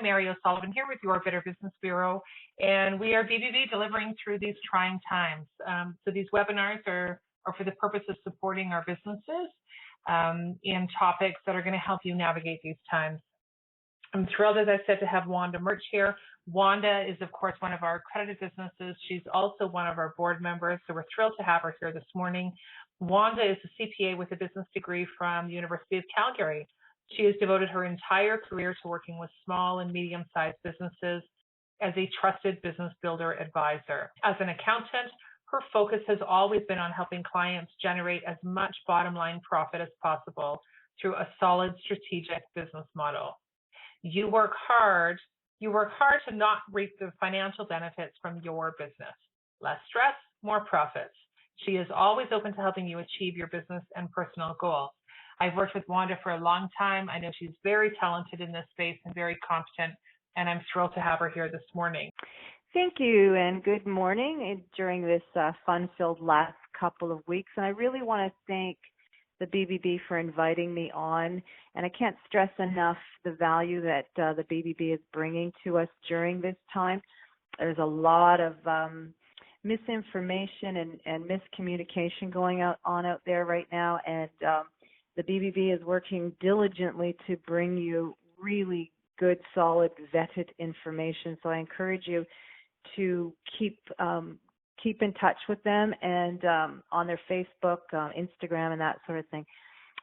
Mary O'Sullivan here with your Better Business Bureau, and we are BBB delivering through these trying times. So these webinars are for the purpose of supporting our businesses in topics that are going to help you navigate these times. I'm thrilled, as I said, to have Wanda Murch here. Wanda is, of course, one of our accredited businesses. She's also one of our board members, so we're thrilled to have her here this morning. Wanda is a CPA with a business degree from the University of Calgary. She has devoted her entire career to working with small and medium-sized businesses as a trusted business builder advisor. As an accountant, her focus has always been on helping clients generate as much bottom-line profit as possible through a solid strategic business model. You work hard to not reap the financial benefits from your business. Less stress, more profits. She is always open to helping you achieve your business and personal goals. I've worked with Wanda for a long time. I know she's very talented in this space and very competent, and I'm thrilled to have her here this morning. Thank you, and good morning during this fun-filled last couple of weeks. And I really want to thank the BBB for inviting me on, and I can't stress enough the value that the BBB is bringing to us during this time. There's a lot of misinformation and miscommunication going on out there right now, and the BBB is working diligently to bring you really good, solid, vetted information. So I encourage you to keep in touch with them and on their Facebook, Instagram, and that sort of thing.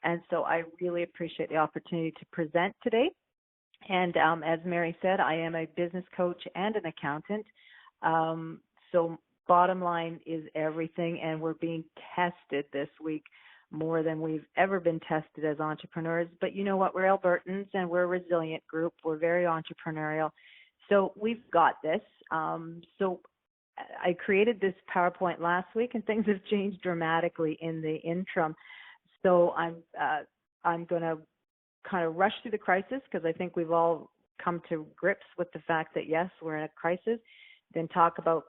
And so I really appreciate the opportunity to present today. And as Mary said, I am a business coach and an accountant. So bottom line is everything, and we're being tested this week more than we've ever been tested as entrepreneurs. But you know what? We're Albertans, and we're a resilient group. We're very entrepreneurial. So we've got this. So I created this PowerPoint last week, and things have changed dramatically in the interim. So I'm going to kind of rush through the crisis because I think we've all come to grips with the fact that, yes, we're in a crisis, then talk about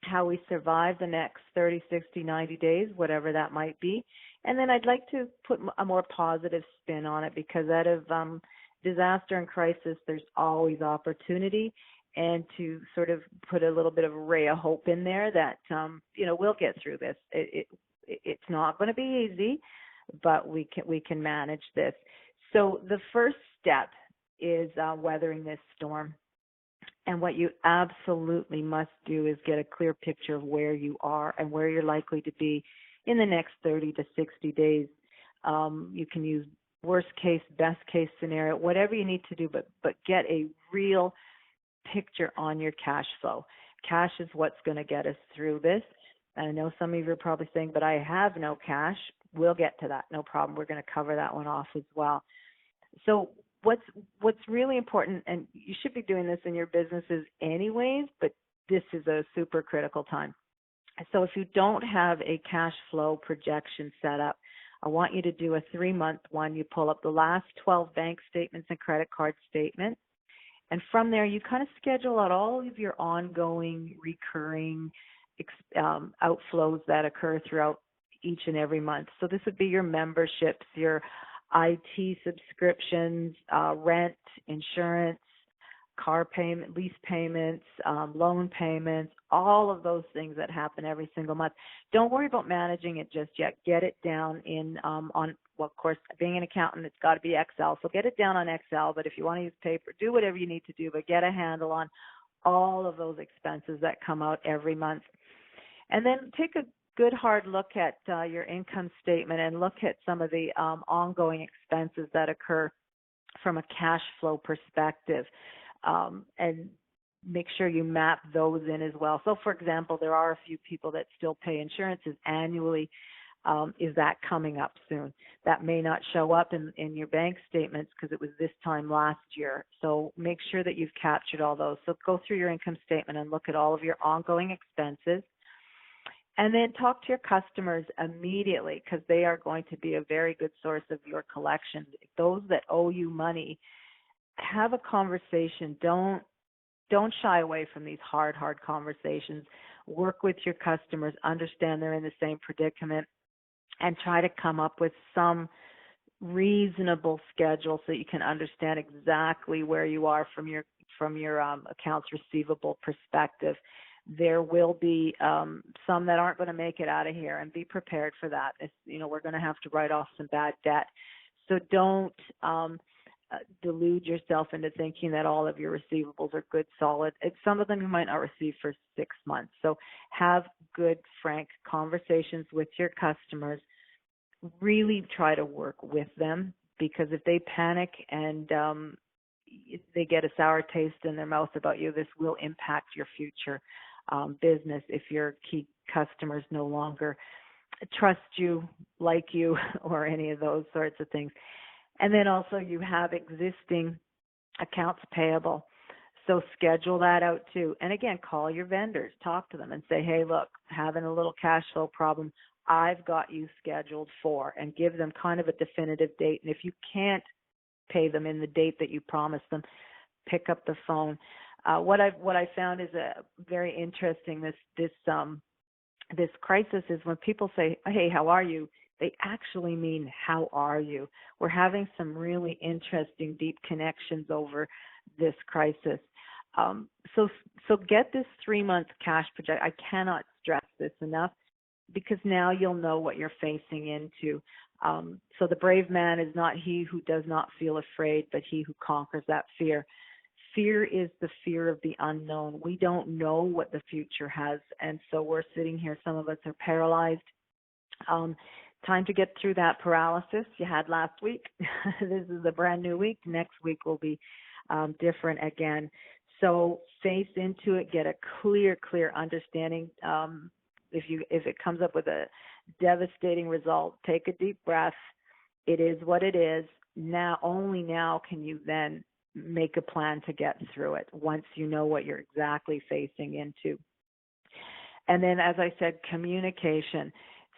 how we survive the next 30, 60, 90 days, whatever that might be. And then I'd like to put a more positive spin on it because out of disaster and crisis, there's always opportunity. And to sort of put a little bit of a ray of hope in there that, we'll get through this. It's not going to be easy, but we can manage this. So the first step is weathering this storm. And what you absolutely must do is get a clear picture of where you are and where you're likely to be in the next 30 to 60 days. You can use worst case, best case scenario, whatever you need to do, but get a real picture on your cash flow. Cash is what's going to get us through this. I know some of you are probably saying, but I have no cash. We'll get to that. No problem. We're going to cover that one off as well. So what's really important, and you should be doing this in your businesses anyways, but this is a super critical time. So if you don't have a cash flow projection set up, I want you to do a 3-month one. You pull up the last 12 bank statements and credit card statements. And from there, you kind of schedule out all of your ongoing, recurring outflows that occur throughout each and every month. So this would be your memberships, your IT subscriptions, rent, insurance, car payment, lease payments, loan payments, all of those things that happen every single month. Don't worry about managing it just yet. Get it down in of course, being an accountant, it's got to be Excel. So get it down on Excel, but if you want to use paper, do whatever you need to do, but get a handle on all of those expenses that come out every month. And then take a good hard look at your income statement and look at some of the ongoing expenses that occur from a cash flow perspective, and make sure you map those in as well. So, for example, there are a few people that still pay insurances annually. Is that coming up soon? That may not show up in your bank statements because it was this time last year. So make sure that you've captured all those. So go through your income statement and look at all of your ongoing expenses. And then talk to your customers immediately because they are going to be a very good source of your collection. Those that owe you money, have a conversation. Don't shy away from these hard conversations. Work with your customers, understand they're in the same predicament, and try to come up with some reasonable schedule so you can understand exactly where you are from your accounts receivable perspective. There will be some that aren't going to make it out of here, and be prepared for that. We're going to have to write off some bad debt. So don't delude yourself into thinking that all of your receivables are good, solid. Some of them you might not receive for 6 months. So have good, frank conversations with your customers. Really try to work with them, because if they panic and they get a sour taste in their mouth about you, this will impact your future business if your key customers no longer trust you, like you, or any of those sorts of things. And then also you have existing accounts payable. So schedule that out too. And again, call your vendors, talk to them and say, hey, look, having a little cash flow problem, I've got you scheduled for, and give them kind of a definitive date. And if you can't pay them in the date that you promised them, pick up the phone. What I found is very interesting. This crisis is when people say, hey, how are you? They actually mean, how are you? We're having some really interesting, deep connections over this crisis. So get this 3-month cash project. I cannot stress this enough, because now you'll know what you're facing into. So the brave man is not he who does not feel afraid, but he who conquers that fear. Fear is the fear of the unknown. We don't know what the future has, and so we're sitting here. Some of us are paralyzed. Time to get through that paralysis you had last week. This is a brand new week. Next week will be different again. So face into it. Get a clear understanding. If it comes up with a devastating result, take a deep breath. It is what it is. Only now can you then make a plan to get through it, once you know what you're exactly facing into. And then, as I said, communication.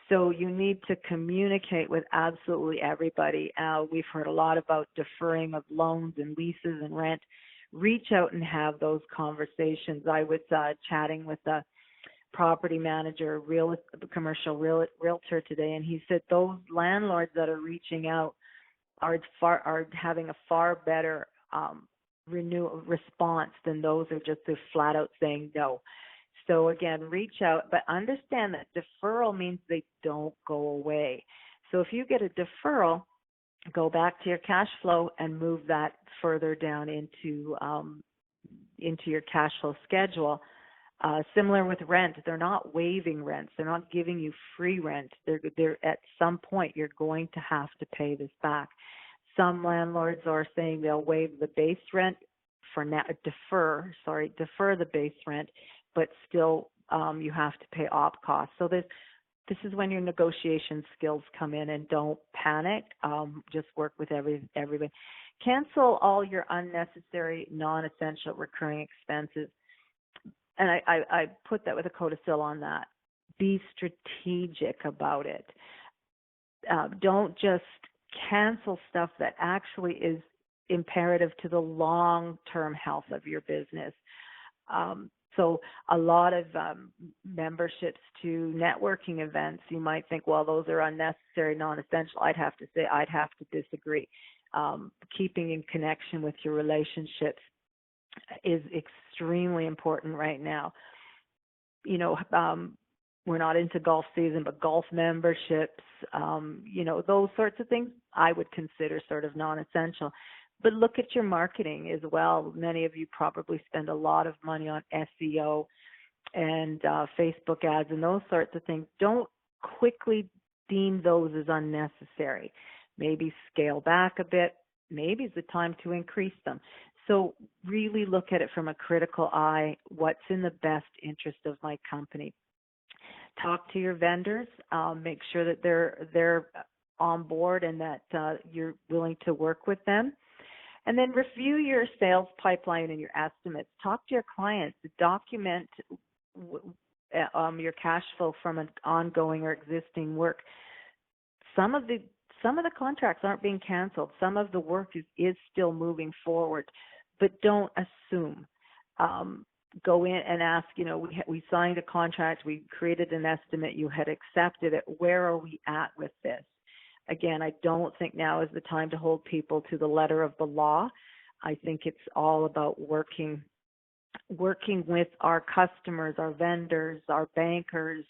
So you need to communicate with absolutely everybody. We've heard a lot about deferring of loans and leases and rent. Reach out and have those conversations. I was chatting with a property manager, commercial realtor today, and he said those landlords that are reaching out are having a far better response than those who are just flat out saying no. So again, reach out, but understand that deferral means they don't go away. So if you get a deferral, go back to your cash flow and move that further down into your cash flow schedule. Similar with rent, they're not waiving rents. They're not giving you free rent. They're at some point you're going to have to pay this back. Some landlords are saying they'll waive the base rent for now, defer the base rent, but still you have to pay op costs. So this is when your negotiation skills come in, and don't panic. Just work with everybody. Cancel all your unnecessary, non-essential recurring expenses. And I put that with a codicil on that. Be strategic about it. Don't just cancel stuff that actually is imperative to the long-term health of your business. So a lot of memberships to networking events, you might think, well, those are unnecessary, non-essential. I'd have to disagree. Keeping in connection with your relationships is extremely important right now. We're not into golf season, but golf memberships, those sorts of things I would consider sort of non-essential. But look at your marketing as well. Many of you probably spend a lot of money on SEO and Facebook ads and those sorts of things. Don't quickly deem those as unnecessary. Maybe scale back a bit. Maybe it's the time to increase them. So really look at it from a critical eye. What's in the best interest of my company? Talk to your vendors. Make sure that they're on board and that you're willing to work with them. And then review your sales pipeline and your estimates. Talk to your clients. Document your cash flow from an ongoing or existing work. Some of the contracts aren't being canceled. Some of the work is still moving forward, but don't assume. Go in and ask, we signed a contract, we created an estimate, you had accepted it. Where are we at with this? again, I don't think now is the time to hold people to the letter of the law. I think it's all about working with our customers, our vendors, our bankers,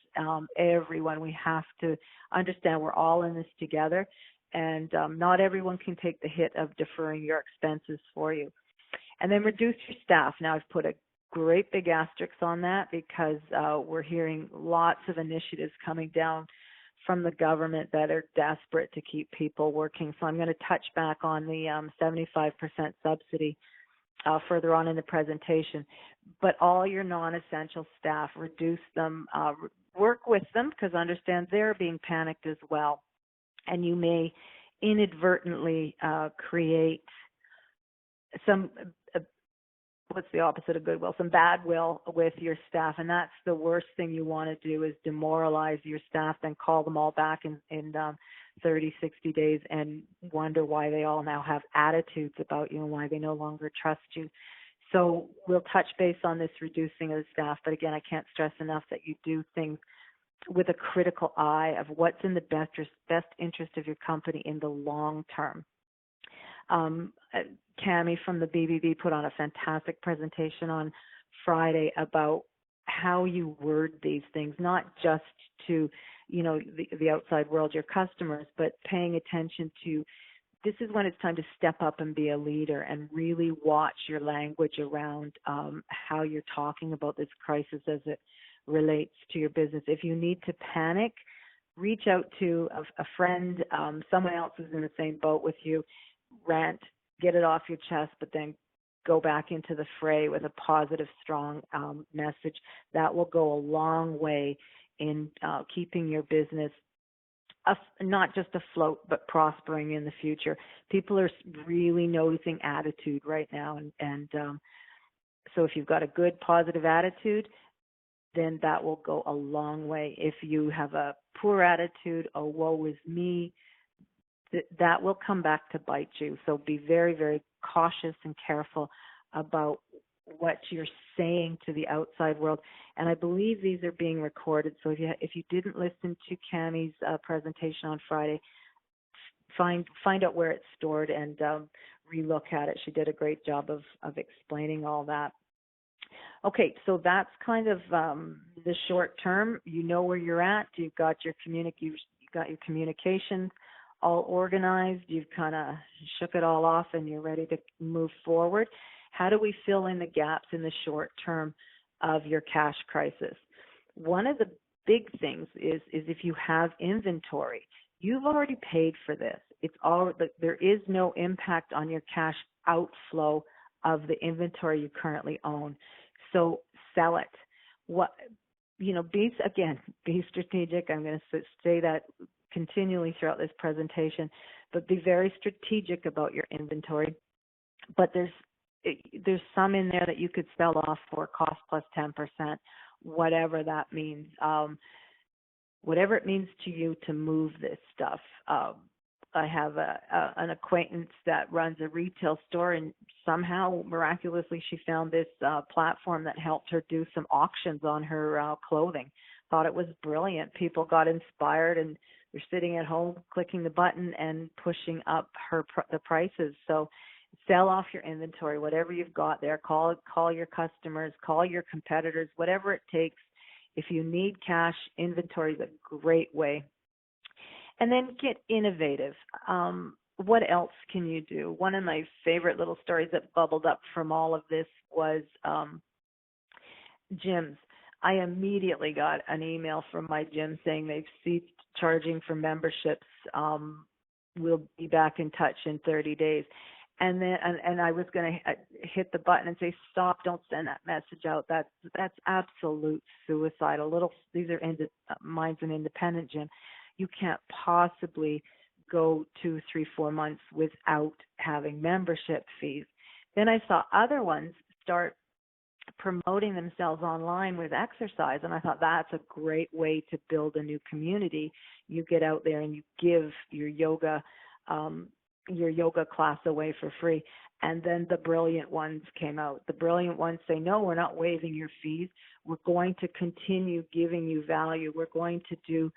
everyone. We have to understand we're all in this together, and not everyone can take the hit of deferring your expenses for you. And then reduce your staff. Now, I've put a great big asterisk on that because we're hearing lots of initiatives coming down from the government that are desperate to keep people working. So I'm going to touch back on the 75% subsidy further on in the presentation. But all your non-essential staff, reduce them, work with them, because understand they're being panicked as well. And you may inadvertently create some, what's the opposite of goodwill? Some bad will with your staff. And that's the worst thing you want to do, is demoralize your staff, then call them all back in 30, 60 days and wonder why they all now have attitudes about you and why they no longer trust you. So we'll touch base on this reducing of the staff. But again, I can't stress enough that you do things with a critical eye of what's in the best interest of your company in the long term. Cammie from the BBB put on a fantastic presentation on Friday about how you word these things, not just to, the outside world, your customers, but paying attention to, this is when it's time to step up and be a leader and really watch your language around how you're talking about this crisis as it relates to your business. If you need to panic, reach out to a friend, someone else who's in the same boat with you, rant, get it off your chest, but then go back into the fray with a positive, strong message. That will go a long way in keeping your business not just afloat, but prospering in the future. People are really noticing attitude right now. And so if you've got a good, positive attitude, then that will go a long way. If you have a poor attitude, oh, woe is me, that will come back to bite you. So be very, very cautious and careful about what you're saying to the outside world. And I believe these are being recorded. So if you didn't listen to Cammie's presentation on Friday, find out where it's stored and relook at it. She did a great job of explaining all that. Okay, so that's kind of the short term. You know where you're at. You've got your communication all organized. You've kind of shook it all off and you're ready to move forward. How do we fill in the gaps in the short term of your cash crisis? One of the big things is if you have inventory, you've already paid for this. There is no impact on your cash outflow of the inventory you currently own. So sell it. Be strategic. I'm going to say that continually throughout this presentation, but be very strategic about your inventory. But there's some in there that you could sell off for cost plus 10%, whatever that means. Whatever it means to you to move this stuff. I have an acquaintance that runs a retail store, and somehow, miraculously, she found this platform that helped her do some auctions on her clothing. Thought it was brilliant. People got inspired, and they're sitting at home, clicking the button and pushing up the prices. So sell off your inventory, whatever you've got there. Call your customers, call your competitors, whatever it takes. If you need cash, inventory is a great way. And then get innovative. What else can you do? One of my favorite little stories that bubbled up from all of this was gyms. I immediately got an email from my gym saying they've ceased charging for memberships. We'll be back in touch in 30 days. And then, and I was going to hit the button and say, stop, don't send that message out. That's absolute suicide. These are mine's an independent gym. You can't possibly go 2, 3, 4 months without having membership fees. Then I saw other ones start promoting themselves online with exercise, and I thought that's a great way to build a new community. You get out there and you give your yoga class away for free. And then the brilliant ones came out. The brilliant ones say, no, we're not waiving your fees. We're going to continue giving you value. We're going to do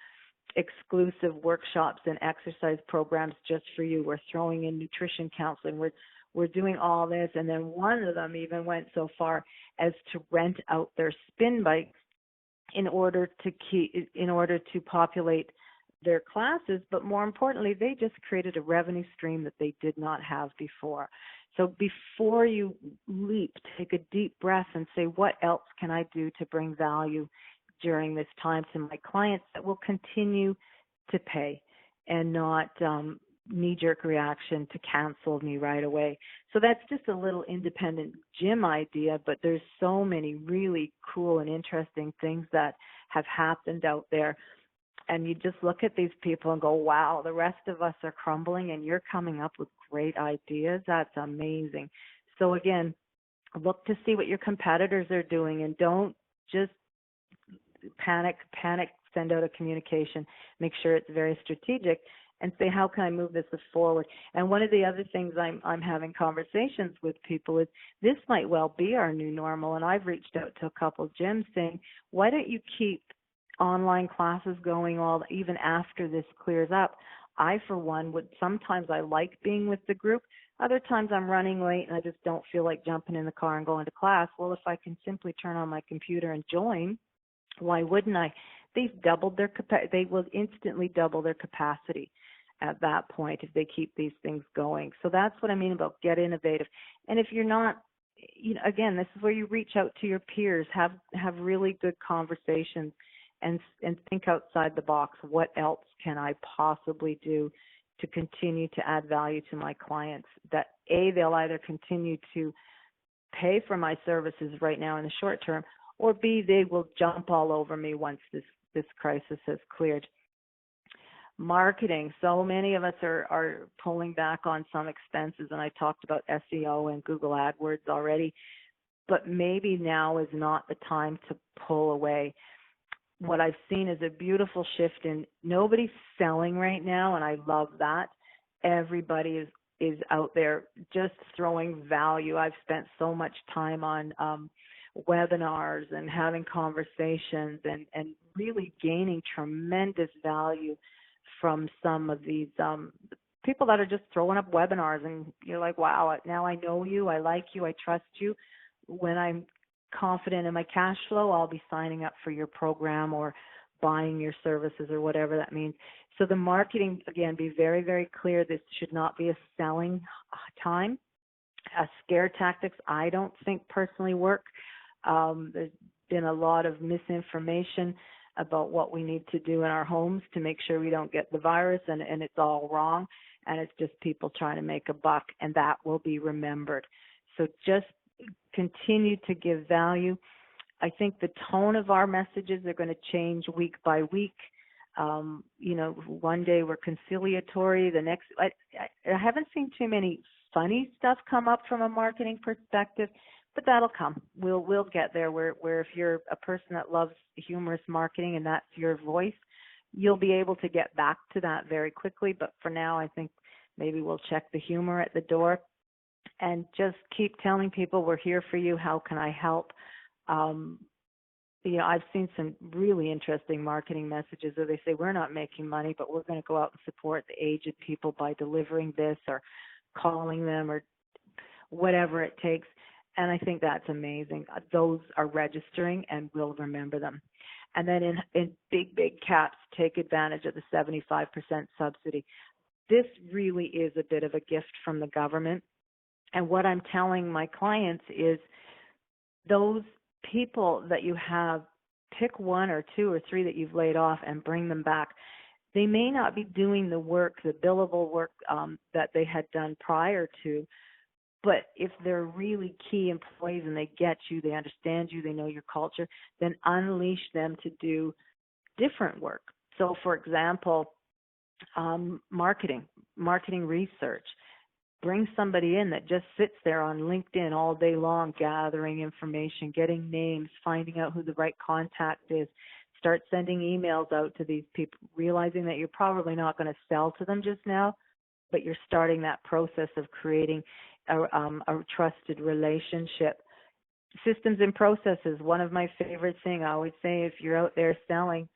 exclusive workshops and exercise programs just for you. We're throwing in nutrition counseling. We're doing all this. And then one of them even went so far as to rent out their spin bikes in order to populate their classes. But more importantly, they just created a revenue stream that they did not have before. So before you leap, take a deep breath and say, what else can I do to bring value during this time to my clients that will continue to pay and not knee-jerk reaction to cancel me right away. So that's just a little independent gym idea, but there's so many really cool and interesting things that have happened out there. And you just look at these people and go, wow, the rest of us are crumbling and you're coming up with great ideas. That's amazing. So again, look to see what your competitors are doing and don't just panic, send out a communication, make sure it's very strategic and say, how can I move this forward? And one of the other things I'm having conversations with people is this might well be our new normal. And I've reached out to a couple of gyms saying, why don't you keep online classes going even after this clears up? I, for one, sometimes I like being with the group. Other times I'm running late and I just don't feel like jumping in the car and going to class. Well, if I can simply turn on my computer and join, why wouldn't I? They've doubled their they will instantly double their capacity at that point if they keep these things going. So that's what I mean about get innovative. And if you're not, again, this is where you reach out to your peers, have really good conversations and think outside the box. What else can I possibly do to continue to add value to my clients that they'll either continue to pay for my services right now in the short term, or B, they will jump all over me once this crisis has cleared. Marketing. So many of us are pulling back on some expenses, and I talked about SEO and Google AdWords already, but maybe now is not the time to pull away. What I've seen is a beautiful shift in nobody's selling right now, and I love that. Everybody is out there just throwing value. I've spent so much time on webinars and having conversations and really gaining tremendous value from some of these people that are just throwing up webinars, and you're like, wow, now I know you, I like you, I trust you. When I'm confident in my cash flow, I'll be signing up for your program or buying your services or whatever that means. So the marketing, again, be very, very clear. This should not be a selling time. Scare tactics, I don't think personally work. There's been a lot of misinformation about what we need to do in our homes to make sure we don't get the virus, and it's all wrong, and it's just people trying to make a buck, and that will be remembered. So just continue to give value. I think the tone of our messages are going to change week by week. One day we're conciliatory, the next, I haven't seen too many funny stuff come up from a marketing perspective, but that'll come. We'll get there where if you're a person that loves humorous marketing and that's your voice, you'll be able to get back to that very quickly. But for now, I think maybe we'll check the humor at the door and just keep telling people we're here for you. How can I help? I've seen some really interesting marketing messages where they say we're not making money, but we're going to go out and support the aged people by delivering this or calling them or whatever it takes. And I think that's amazing. Those are registering and we'll remember them. And then in big caps, take advantage of the 75% subsidy. This really is a bit of a gift from the government. And what I'm telling my clients is those people that you have, pick one or two or three that you've laid off and bring them back. They may not be doing the work, the billable work that they had done prior to, but if they're really key employees and they get you, they understand you, they know your culture, then unleash them to do different work. So, for example, marketing research. Bring somebody in that just sits there on LinkedIn all day long, gathering information, getting names, finding out who the right contact is. Start sending emails out to these people, realizing that you're probably not going to sell to them just now, but you're starting that process of creating a trusted relationship. Systems and processes, one of my favorite things. I always say if you're out there selling,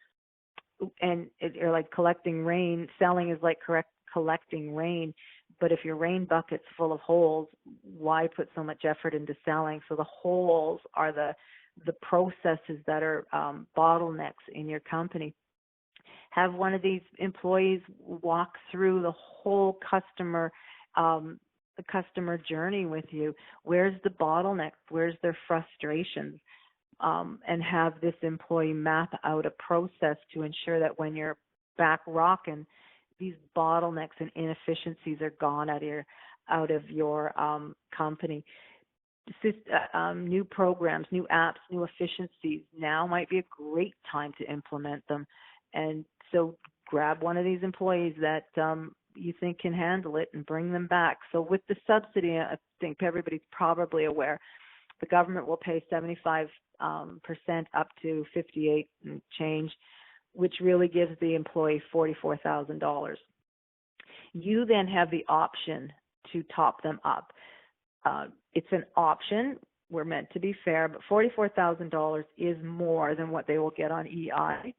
or like collecting rain. Selling is like collecting rain. But if your rain bucket's full of holes, why put so much effort into selling? So the holes are the processes that are bottlenecks in your company. Have one of these employees walk through the whole the customer journey with you. Where's the bottleneck? Where's their frustrations? And have this employee map out a process to ensure that when you're back rocking, these bottlenecks and inefficiencies are gone out of your company. New programs, new apps, new efficiencies. Now might be a great time to implement them. And so grab one of these employees that you think can handle it and bring them back. So with the subsidy, I think everybody's probably aware, the government will pay 75% up to 58 and change, which really gives the employee $44,000. You then have the option to top them up. It's an option. We're meant to be fair, but $44,000 is more than what they will get on EI,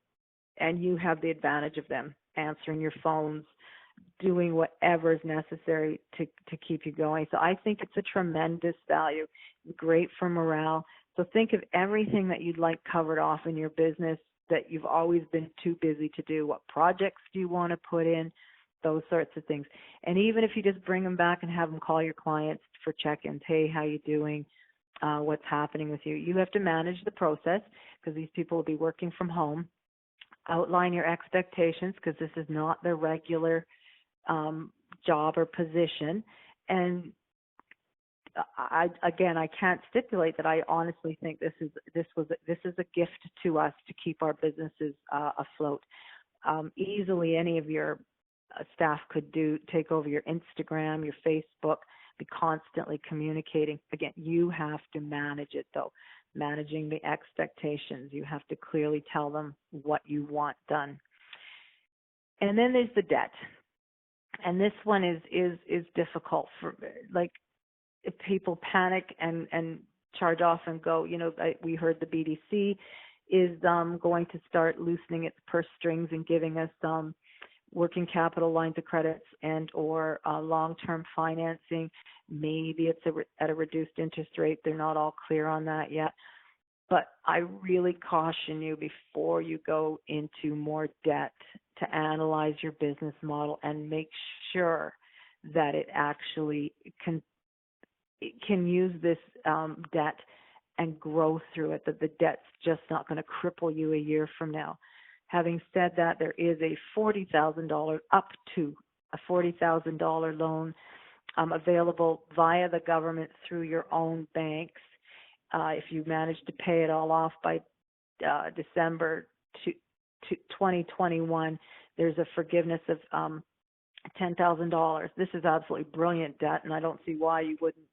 and you have the advantage of them answering your phones, doing whatever is necessary to keep you going. So I think it's a tremendous value, great for morale. So think of everything that you'd like covered off in your business that you've always been too busy to do. What projects do you want to put in? Those sorts of things. And even if you just bring them back and have them call your clients for check-ins, hey, how you doing? What's happening with you? You have to manage the process because these people will be working from home. Outline your expectations because this is not their regular job or position. And I can't stipulate that I honestly think this is a gift to us to keep our businesses afloat. Easily, any of your staff could take over your Instagram, your Facebook, be constantly communicating. Again, you have to manage it though. Managing the expectations. You have to clearly tell them what you want done. And then there's the debt. And this one is difficult for, like, if people panic and charge off and go, we heard the BDC is going to start loosening its purse strings and giving us working capital lines of credits and or long-term financing. Maybe it's at a reduced interest rate. They're not all clear on that yet. But I really caution you before you go into more debt to analyze your business model and make sure that it actually can use this debt and grow through it, that the debt's just not going to cripple you a year from now. Having said that, there is a $40,000 up to a $40,000 loan available via the government through your own banks. If you manage to pay it all off by December 2021, there's a forgiveness of $10,000. This is absolutely brilliant debt, and I don't see why you wouldn't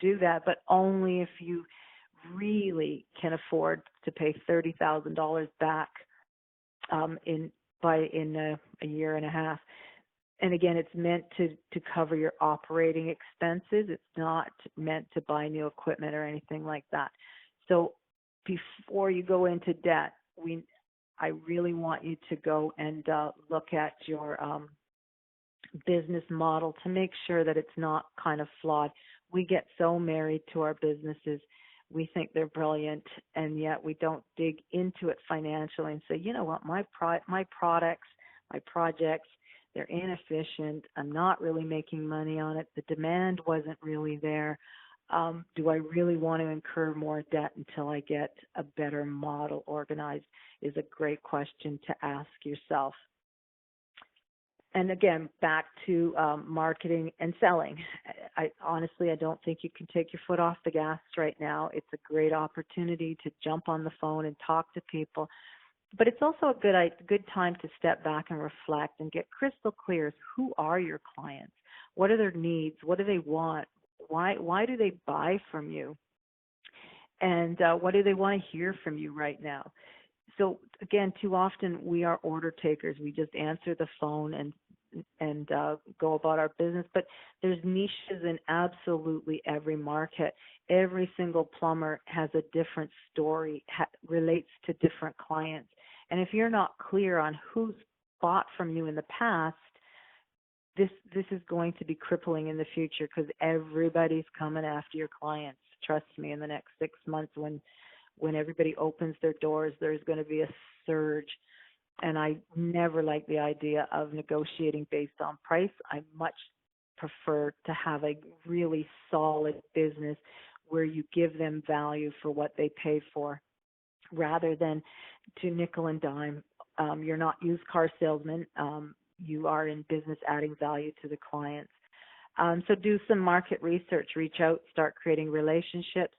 do that, but only if you really can afford to pay $30,000 back in a year and a half. And again, it's meant to cover your operating expenses. It's not meant to buy new equipment or anything like that. So before you go into debt, I really want you to go and look at your business model to make sure that it's not kind of flawed. We get so married to our businesses. We think they're brilliant, and yet we don't dig into it financially and say, you know what, my products, my projects, they're inefficient. I'm not really making money on it. The demand wasn't really there. Do I really want to incur more debt until I get a better model organized is a great question to ask yourself. And again, back to marketing and selling. I honestly don't think you can take your foot off the gas right now. It's a great opportunity to jump on the phone and talk to people. But it's also a good time to step back and reflect and get crystal clear. Who are your clients? What are their needs? What do they want? Why do they buy from you? And what do they want to hear from you right now? So again, too often we are order takers. We just answer the phone and go about our business. But there's niches in absolutely every market. Every single plumber has a different story, relates to different clients. And if you're not clear on who's bought from you in the past, this is going to be crippling in the future, because everybody's coming after your clients. Trust me, in the next 6 months, when everybody opens their doors, there's going to be a surge. And I never like the idea of negotiating based on price. I much prefer to have a really solid business where you give them value for what they pay for, rather than to nickel and dime. You're not used car salesmen. You are in business adding value to the clients. So do some market research, reach out, start creating relationships.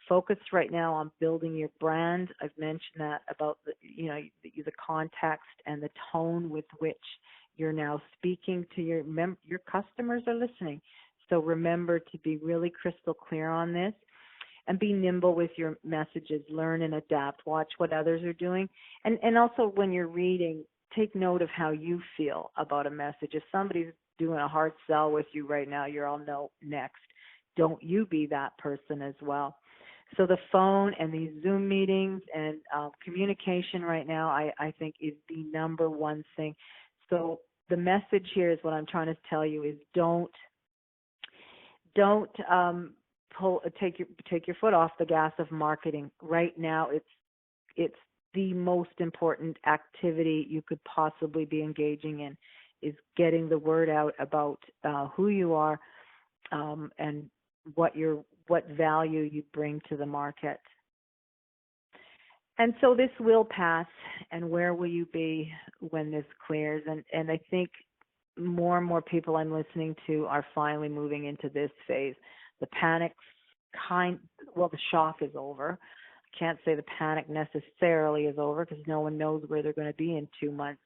Focus right now on building your brand. I've mentioned that about the context and the tone with which you're now speaking to your customers are listening. So remember to be really crystal clear on this, and be nimble with your messages. Learn and adapt. Watch what others are doing, and also when you're reading, take note of how you feel about a message. If somebody's doing a hard sell with you right now, you're all no, next. Don't you be that person as well. So the phone and these Zoom meetings and communication right now, I think, is the number one thing. So the message here is, what I'm trying to tell you is, don't take your foot off the gas of marketing. Right now, it's the most important activity you could possibly be engaging in, is getting the word out about who you are and what value you bring to the market. And so this will pass, and where will you be when this clears? And I think more and more people I'm listening to are finally moving into this phase. The panic the shock is over. I can't say the panic necessarily is over, because no one knows where they're going to be in 2 months.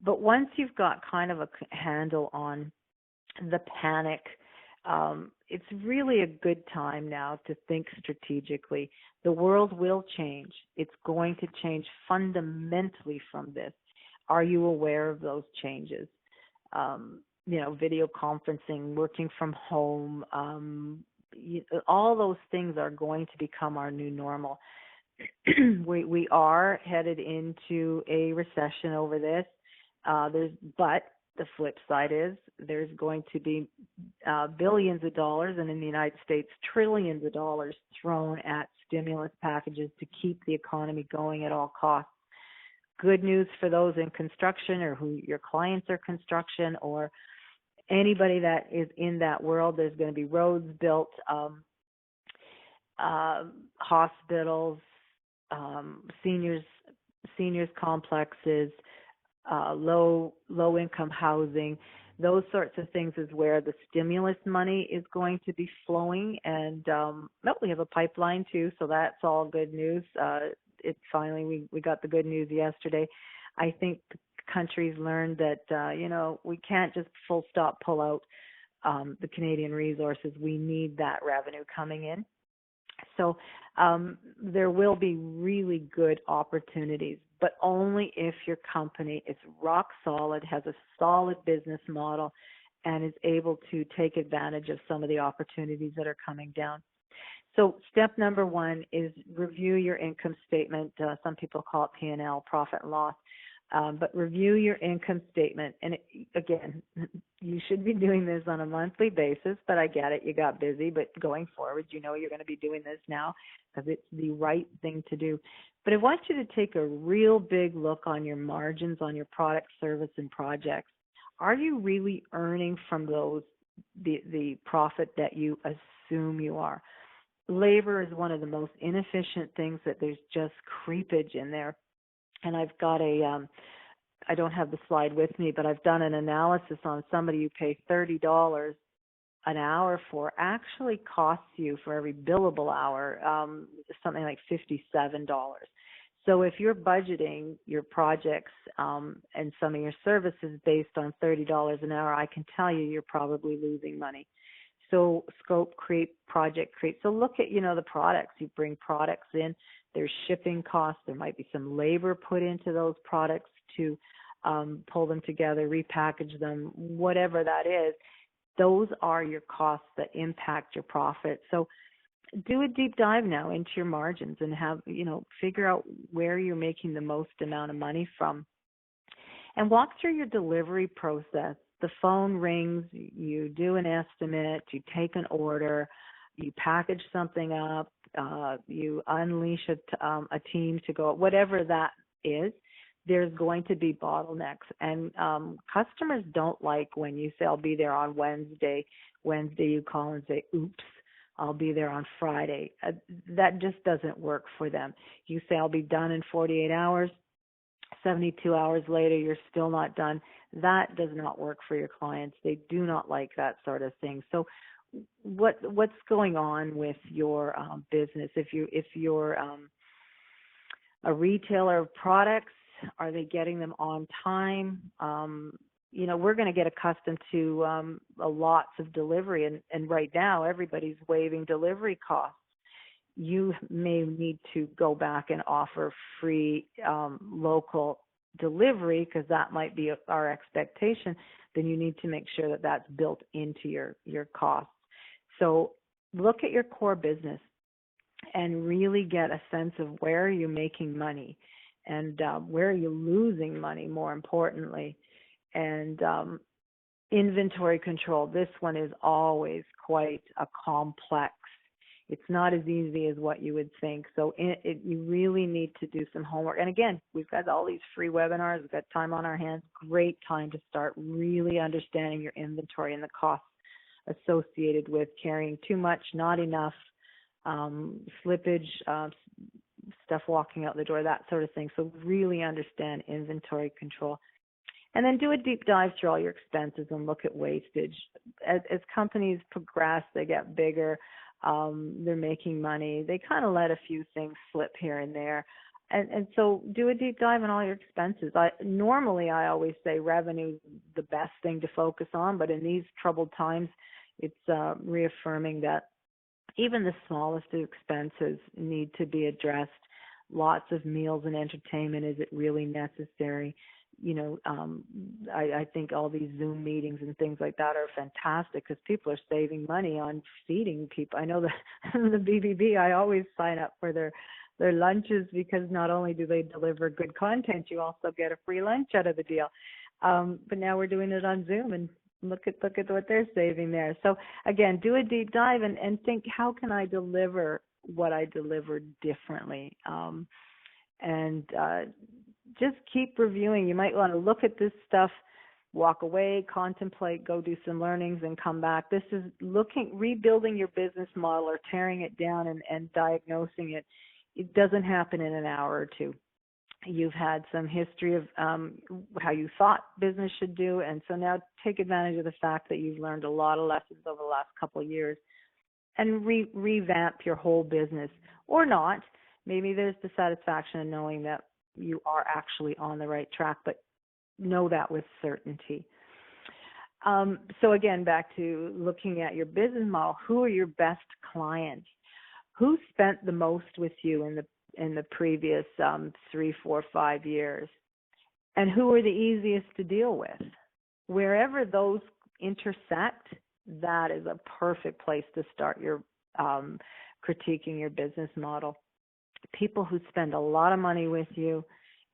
But once you've got kind of a handle on the panic, it's really a good time now to think strategically. The world will change. It's going to change fundamentally from this. Are you aware of those changes? Video conferencing, working from home, all those things are going to become our new normal. We are headed into a recession over this. But the flip side is, there's going to be billions of dollars, and in the United States, trillions of dollars thrown at stimulus packages to keep the economy going at all costs. Good news for those in construction, or who your clients are construction, or anybody that is in that world. There's going to be roads built, hospitals, seniors complexes, low income housing. Those sorts of things is where the stimulus money is going to be flowing. And we have a pipeline too, so that's all good news. We got the good news yesterday. I think countries learned that we can't just full stop pull out the Canadian resources. We need that revenue coming in. So there will be really good opportunities, but only if your company is rock solid, has a solid business model, and is able to take advantage of some of the opportunities that are coming down. So step number one is review your income statement. Some people call it P&L, profit and loss. But review your income statement. And again, you should be doing this on a monthly basis, but I get it. You got busy, but going forward, you're going to be doing this now because it's the right thing to do. But I want you to take a real big look on your margins on your product, service, and projects. Are you really earning from those the profit that you assume you are? Labor is one of the most inefficient things that there's just creepage in there. And I've got I don't have the slide with me, but I've done an analysis on somebody you pay $30 an hour for actually costs you, for every billable hour, something like $57. So if you're budgeting your projects and some of your services based on $30 an hour, I can tell you're probably losing money. So scope, create, project, create. So look at, the products. You bring products in. There's shipping costs. There might be some labor put into those products to pull them together, repackage them, whatever that is. Those are your costs that impact your profit. So do a deep dive now into your margins and have, figure out where you're making the most amount of money from, and walk through your delivery process. The phone rings, you do an estimate, you take an order, you package something up, you unleash a team to go, whatever that is. There's going to be bottlenecks, and customers don't like when you say, I'll be there on Wednesday. Wednesday you call and say, oops, I'll be there on Friday. That just doesn't work for them. You say, I'll be done in 48 hours. 72 hours later, you're still not done. That does not work for your clients. They do not like that sort of thing. So what's going on with your business? If you're a retailer of products, are they getting them on time? We're going to get accustomed to lots of delivery, and right now everybody's waiving delivery costs. You may need to go back and offer free local delivery, because that might be our expectation. Then you need to make sure that that's built into your costs. So look at your core business and really get a sense of where are you making money, and where are you losing money, more importantly. And inventory control, this one is always quite a complex. It's not as easy as what you would think. So you really need to do some homework. And again, we've got all these free webinars. We've got time on our hands. Great time to start really understanding your inventory and the costs associated with carrying too much, not enough, slippage, stuff walking out the door, that sort of thing. So really understand inventory control. And then do a deep dive through all your expenses and look at wastage. As companies progress, they get bigger, they're making money, they kind of let a few things slip here and there. And so do a deep dive on all your expenses. Normally, I always say revenue is the best thing to focus on, but in these troubled times, it's reaffirming that even the smallest of expenses need to be addressed. Lots of meals and entertainment, is it really necessary? I think all these Zoom meetings and things like that are fantastic because people are saving money on feeding people. I know that the BBB, I always sign up for their lunches, because not only do they deliver good content, you also get a free lunch out of the deal. But now we're doing it on Zoom, and look at what they're saving there. So again, do a deep dive and think, how can I deliver what I delivered differently? Just keep reviewing. You might want to look at this stuff, walk away, contemplate, go do some learnings, and come back. This is rebuilding your business model or tearing it down and diagnosing it. It doesn't happen in an hour or two. You've had some history of how you thought business should do, and so now take advantage of the fact that you've learned a lot of lessons over the last couple of years and revamp your whole business. Or not. Maybe there's the satisfaction of knowing that you are actually on the right track, but know that with certainty. So again, back to looking at your business model. Who are your best clients? Who spent the most with you in the previous 3, 4, 5 years? And who are the easiest to deal with? Wherever those intersect, that is a perfect place to start your critiquing your business model. People who spend a lot of money with you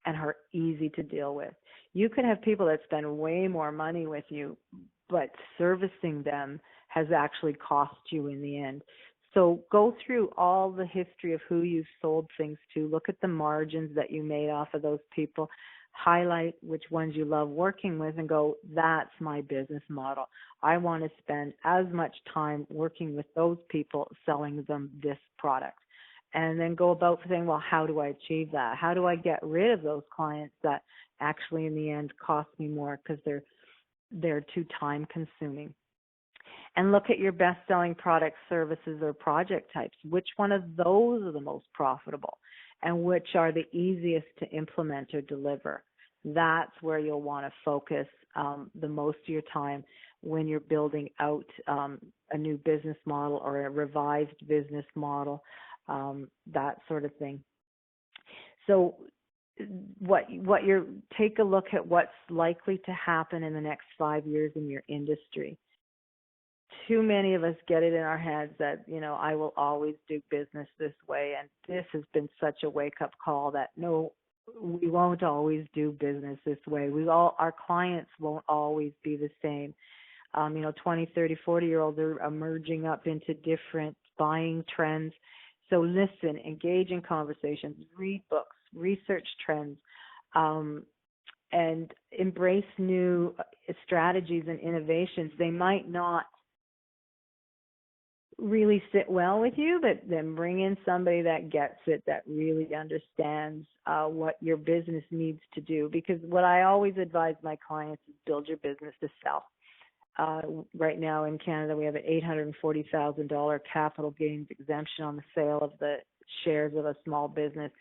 and are easy to deal with. You could have people that spend way more money with you, but servicing them has actually cost you in the end. So go through all the history of who you've sold things to. Look at the margins that you made off of those people. Highlight which ones you love working with and go, that's my business model. I want to spend as much time working with those people selling them this product. And then go about saying, well, how do I achieve that? How do I get rid of those clients that actually in the end cost me more because they're too time consuming? And look at your best-selling products, services, or project types. Which one of those are the most profitable and which are the easiest to implement or deliver? That's where you'll want to focus the most of your time when you're building out a new business model or a revised business model. That sort of thing. So take a look at what's likely to happen in the next 5 years in your industry. too many of us get it in our heads that, I will always do business this way. And this has been such a wake-up call that no, we won't always do business this way. Our clients won't always be the same. 20, 30, 40-year-olds are emerging up into different buying trends. So listen, engage in conversations, read books, research trends, and embrace new strategies and innovations. They might not really sit well with you, but then bring in somebody that gets it, that really understands what your business needs to do. Because what I always advise my clients is build your business to sell. Right now in Canada, we have an $840,000 capital gains exemption on the sale of the shares of a small business.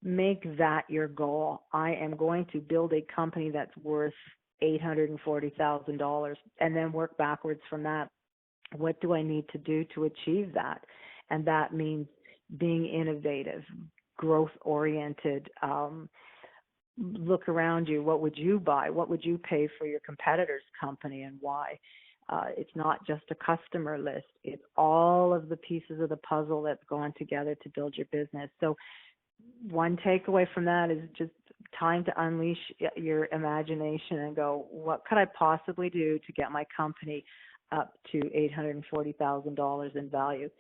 Make that your goal. I am going to build a company that's worth $840,000, and then work backwards from that. What do I need to do to achieve that? And that means being innovative, growth-oriented. Look around you. What would you buy? What would you pay for your competitor's company, and why? It's not just a customer list. It's all of the pieces of the puzzle that's going together to build your business. So one takeaway from that is just time to unleash your imagination and go, what could I possibly do to get my company up to $840,000 in value?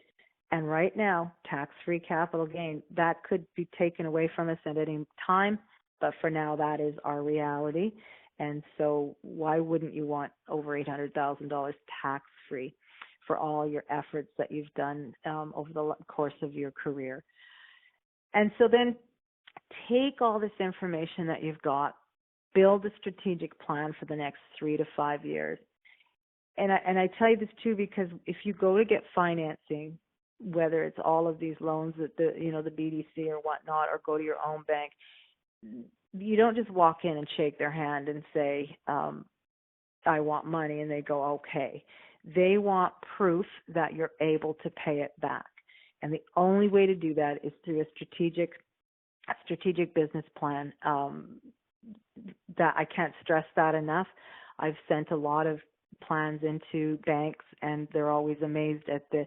And right now, tax-free capital gain, that could be taken away from us at any time, but for now, that is our reality. And so why wouldn't you want over $800,000 tax-free for all your efforts that you've done over the course of your career? And so then take all this information that you've got, build a strategic plan for the next 3 to 5 years. And I tell you this too, because if you go to get financing, whether it's all of these loans that the BDC or whatnot, or go to your own bank, you don't just walk in and shake their hand and say, I want money, and they go, okay. They want proof that you're able to pay it back. And the only way to do that is through a strategic business plan. That I can't stress that enough. I've sent a lot of plans into banks, and they're always amazed at the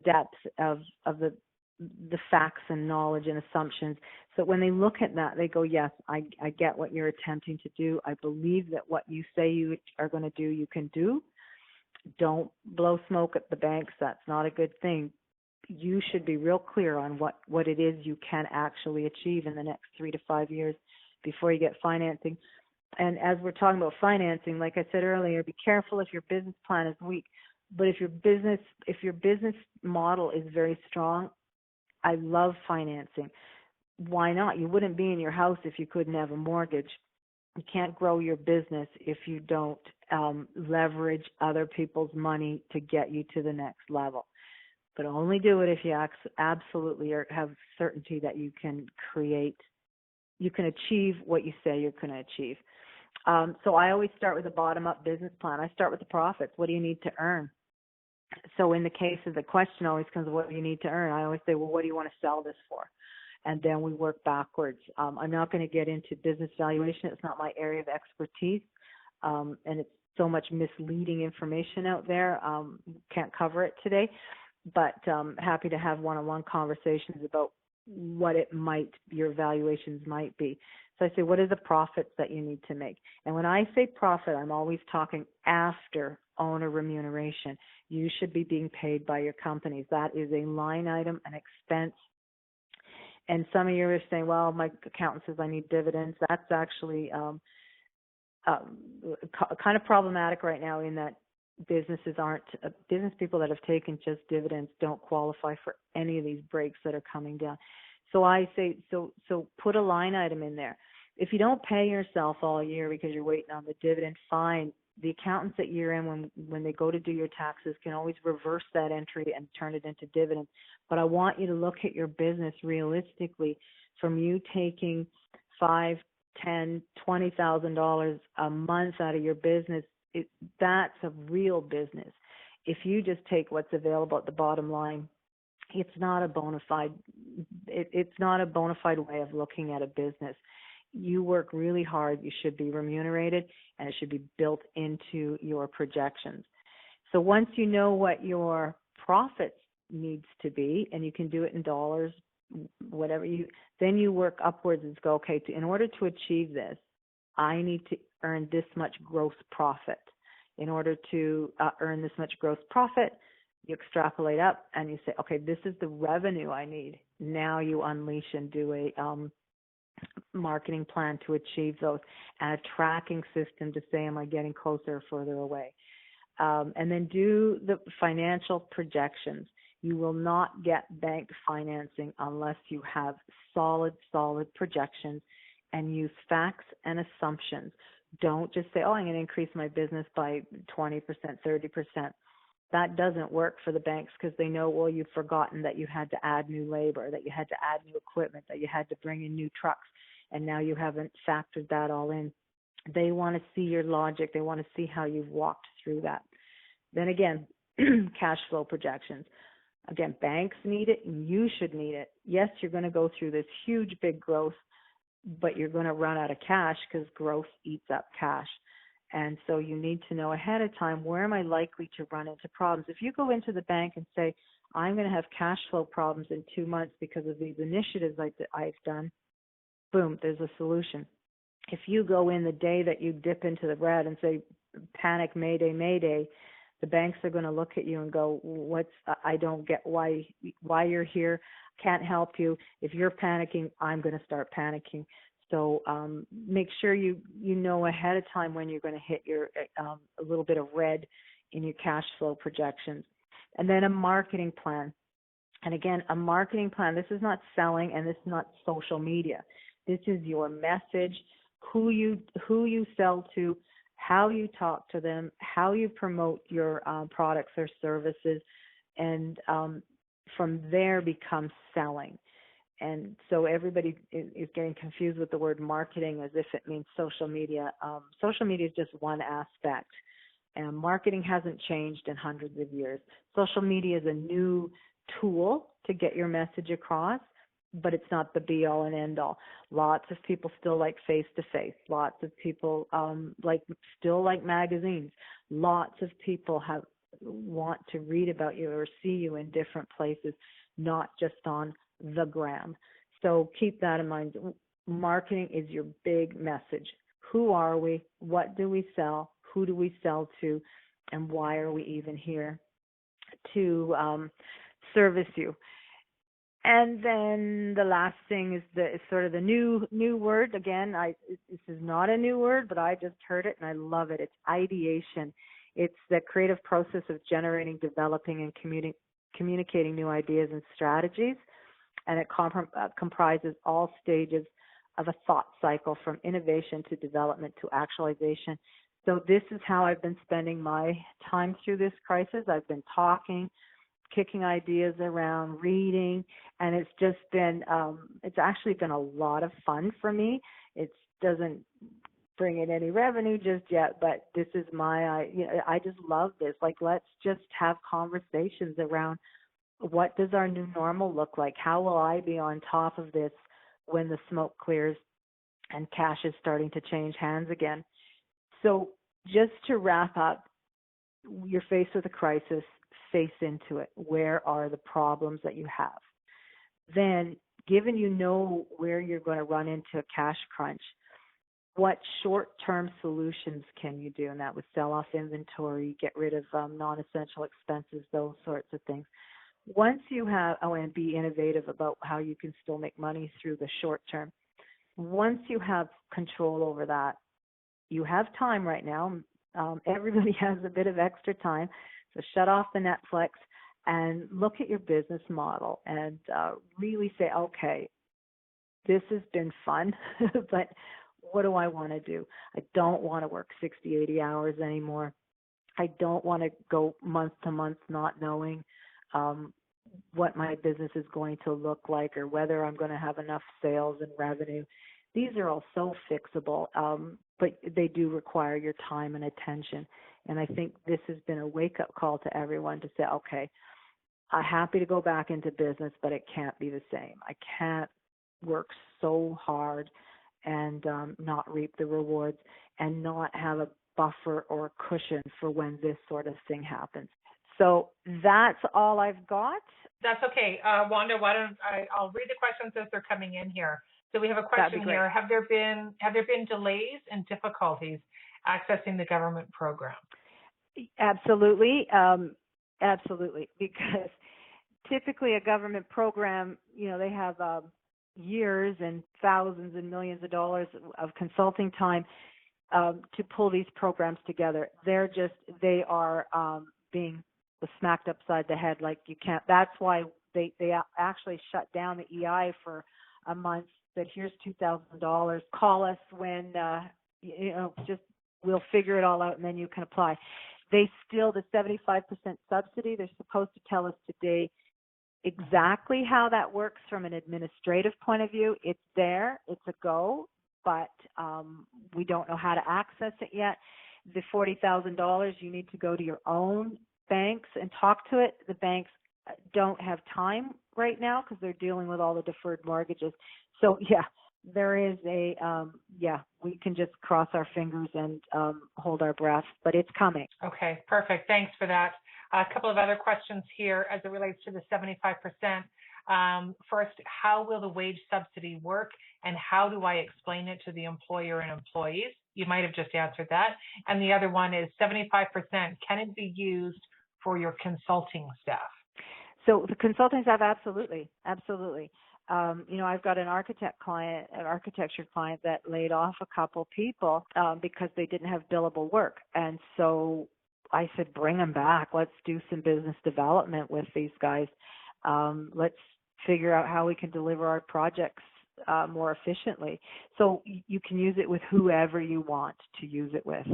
depth of the facts and knowledge and assumptions. So when they look at that, they go, yes, I get what you're attempting to do. I believe that what you say you are going to do, you can do. Don't blow smoke at the banks. That's not a good thing. You should be real clear on what it is you can actually achieve in the next 3 to 5 years before you get financing. And as we're talking about financing, like I said earlier, be careful if your business plan is weak. But if your business model is very strong, I love financing. Why not? You wouldn't be in your house if you couldn't have a mortgage. You can't grow your business if you don't leverage other people's money to get you to the next level. But only do it if you absolutely have certainty that you can achieve what you say you're going to achieve. So I always start with a bottom-up business plan. I start with the profits. What do you need to earn? So in the case of the question always comes, what do you need to earn? I always say, well, what do you want to sell this for? And then we work backwards. I'm not going to get into business valuation. It's not my area of expertise, and it's so much misleading information out there. Can't cover it today, but happy to have one-on-one conversations about what your valuations might be. So I say, what are the profits that you need to make? And when I say profit, I'm always talking after owner remuneration. You should be being paid by your companies. That is a line item, an expense. And some of you are saying, well, my accountant says I need dividends. That's actually kind of problematic right now, in that business people that have taken just dividends don't qualify for any of these breaks that are coming down. So I say, so put a line item in there. If you don't pay yourself all year because you're waiting on the dividend, fine. The accountants at year end, when they go to do your taxes, can always reverse that entry and turn it into dividends. But I want you to look at your business realistically. From you taking $5,000, $10,000, $20,000 a month out of your business, that's a real business. If you just take what's available at the bottom line, it's not a bona fide way of looking at a business. You work really hard. You should be remunerated, and it should be built into your projections. So once you know what your profits needs to be, and you can do it in dollars, whatever then you work upwards and go, okay, in order to achieve this, I need to earn this much gross profit. In order to earn this much gross profit, you extrapolate up and you say, okay, this is the revenue I need. Now you unleash and do a marketing plan to achieve those, and a tracking system to say, am I getting closer or further away? And then do the financial projections. You will not get bank financing unless you have solid projections and use facts and assumptions. Don't just say, oh, I'm going to increase my business by 20%, 30%. That doesn't work for the banks because they know, well, you've forgotten that you had to add new labor, that you had to add new equipment, that you had to bring in new trucks, and now you haven't factored that all in. They want to see your logic. They want to see how you've walked through that. Then again, cash flow projections. Again, banks need it and you should need it. Yes, you're going to go through this huge, big growth, but you're going to run out of cash because growth eats up cash. And so you need to know ahead of time, where am I likely to run into problems? If you go into the bank and say, I'm going to have cash flow problems in 2 months because of these initiatives I've done, boom, there's a solution. If you go in the day that you dip into the red and say, panic, mayday, mayday, the banks are going to look at you and go, I don't get why you're here, can't help you. If you're panicking, I'm going to start panicking. So make sure you know ahead of time when you're going to hit your a little bit of red in your cash flow projections. And then a marketing plan. And again, a marketing plan, this is not selling and this is not social media. This is your message, who you sell to, how you talk to them, how you promote your products or services, and from there becomes selling. And so everybody is getting confused with the word marketing as if it means social media. Social media is just one aspect, and marketing hasn't changed in hundreds of years. Social media is a new tool to get your message across, but it's not the be-all and end-all. Lots of people still like face-to-face. Lots of people still like magazines. Lots of people want to read about you or see you in different places, not just on the gram. So keep that in mind. Marketing is your big message. Who are we? What do we sell? Who do we sell to? And why are we even here to service you? And then the last thing is sort of the new word. Again, this is not a new word, but I just heard it and I love it. It's ideation. It's the creative process of generating, developing, and communicating new ideas and strategies. And it comprises all stages of a thought cycle, from innovation to development to actualization. So this is how I've been spending my time through this crisis. I've been talking, kicking ideas around, reading, and it's just been, it's actually been a lot of fun for me. It doesn't bring in any revenue just yet, but this is I just love this. Like, let's just have conversations around, what does our new normal look like? How will I be on top of this when the smoke clears and cash is starting to change hands again? So just to wrap up, you're faced with a crisis, face into it. Where are the problems that you have? Then, given you know where you're going to run into a cash crunch, what short-term solutions can you do? And that would sell off inventory, get rid of non-essential expenses, those sorts of things. Once you have, and be innovative about how you can still make money through the short term. Once you have control over that, you have time right now. Everybody has a bit of extra time. So shut off the Netflix and look at your business model and really say, okay, this has been fun, but what do I want to do? I don't want to work 60, 80 hours anymore. I don't want to go month to month not knowing what my business is going to look like or whether I'm going to have enough sales and revenue. These are all so fixable, but they do require your time and attention. And I think this has been a wake-up call to everyone to say, okay, I'm happy to go back into business, but it can't be the same. I can't work so hard and not reap the rewards and not have buffer or cushion for when this sort of thing happens. So that's all I've got. That's okay. Wanda, I'll read the questions as they're coming in here. So we have a question here. Have there been delays and difficulties accessing the government program? Absolutely. Absolutely. Because typically a government program, they have years and thousands and millions of dollars of consulting time to pull these programs together. They are being smacked upside the head like you can't. That's why they actually shut down the EI for a month. Said, here's $2,000. Call us when just we'll figure it all out and then you can apply. They still, the 75% subsidy, they're supposed to tell us today exactly how that works from an administrative point of view. It's there, it's a go, but we don't know how to access it yet. The $40,000, you need to go to your own banks and talk to it. The banks don't have time right now because they're dealing with all the deferred mortgages. So yeah, there is we can just cross our fingers and hold our breath, but it's coming. Okay, perfect. Thanks for that. A couple of other questions here as it relates to the 75%. First, how will the wage subsidy work and how do I explain it to the employer and employees? You might have just answered that. And the other one is 75%, can it be used for your consulting staff? So the consulting staff, absolutely. I've got an architecture client that laid off a couple people because they didn't have billable work. And so I said, bring them back. Let's do some business development with these guys. Let's figure out how we can deliver our projects more efficiently. So you can use it with whoever you want to use it with.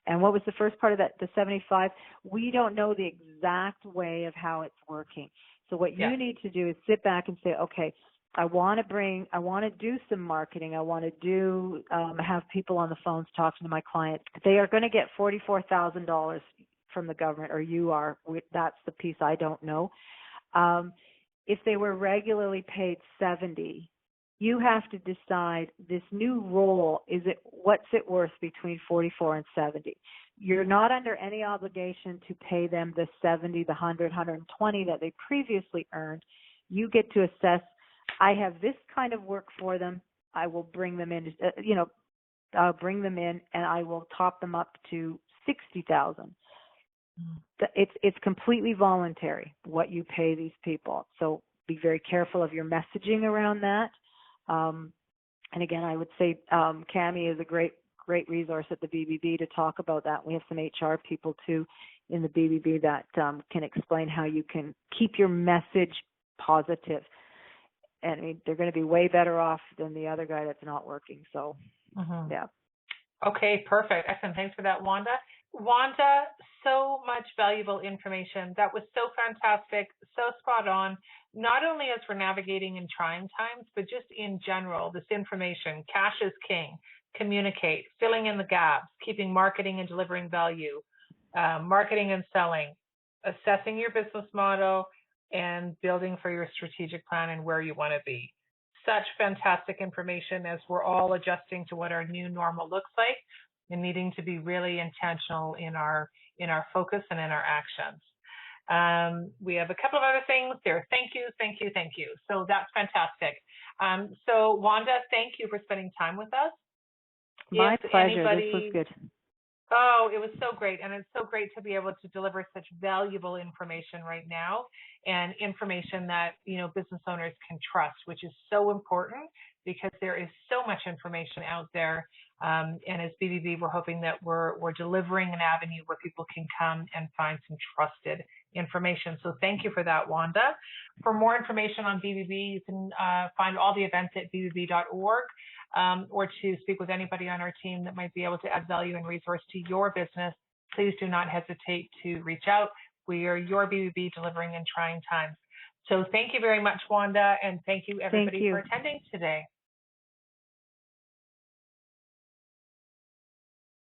And what was the first part of that, the 75? We don't know the exact way of how it's working. So what you need to do is sit back and say, okay, I want to do some marketing. I want to do, have people on the phones talking to my clients. They are going to get $44,000 from the government, or you are. That's the piece I don't know. If they were regularly paid $70,000, you have to decide this new role, what's it worth between $44,000 and $70,000? You're not under any obligation to pay them the $70,000, the $100,000, $120,000 that they previously earned. You get to assess, I have this kind of work for them. I will bring them in, I'll bring them in and I will top them up to $60,000. It's completely voluntary what you pay these people. So be very careful of your messaging around that. And again, I would say Cami is a great resource at the BBB to talk about that. We have some HR people too in the BBB that can explain how you can keep your message positive. And I mean, they're going to be way better off than the other guy that's not working. So, yeah. Okay, perfect. Excellent. Thanks for that, Wanda. Wanda, so much valuable information. That was so fantastic, so spot on, not only as we're navigating in trying times, but just in general, this information. Cash is king. Communicate, filling in the gaps, keeping marketing and delivering value, marketing and selling, assessing your business model, and building for your strategic plan and where you want to be. Such fantastic information as we're all adjusting to what our new normal looks like and needing to be really intentional in our focus and in our actions. We have a couple of other things there. Thank you. So that's fantastic. So Wanda, thank you for spending time with us. My pleasure. This was good. Oh, it was so great. And it's so great to be able to deliver such valuable information right now, and information that, business owners can trust, which is so important because there is so much information out there. And as BBB, we're hoping that we're delivering an avenue where people can come and find some trusted information. So thank you for that, Wanda. For more information on BBB, you can find all the events at bbb.org. Or to speak with anybody on our team that might be able to add value and resource to your business, please do not hesitate to reach out. We are your BBB, delivering in trying times. So thank you very much, Wanda, and thank you everybody for attending today.